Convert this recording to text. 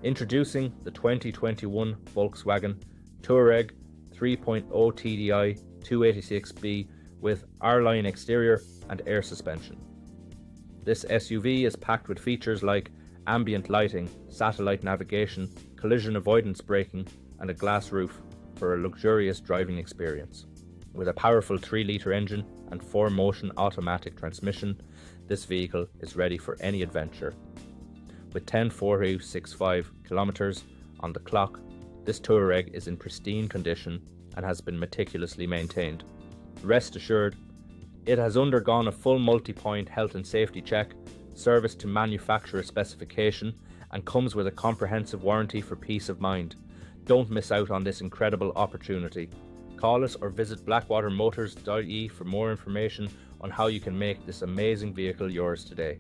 Introducing the 2021 Volkswagen TOUAREG 3.0TDI 286B with R-line exterior and air suspension. This SUV is packed with features like ambient lighting, satellite navigation, collision avoidance braking, and a glass roof for a luxurious driving experience. With a powerful 3-litre engine and 4-motion automatic transmission, this vehicle is ready for any adventure. With 10,465 kilometers on the clock, this Touareg is in pristine condition and has been meticulously maintained. Rest assured, it has undergone a full multi-point health and safety check, serviced to manufacturer specification, and comes with a comprehensive warranty for peace of mind. Don't miss out on this incredible opportunity. Call us or visit blackwatermotors.ie for more information on how you can make this amazing vehicle yours today.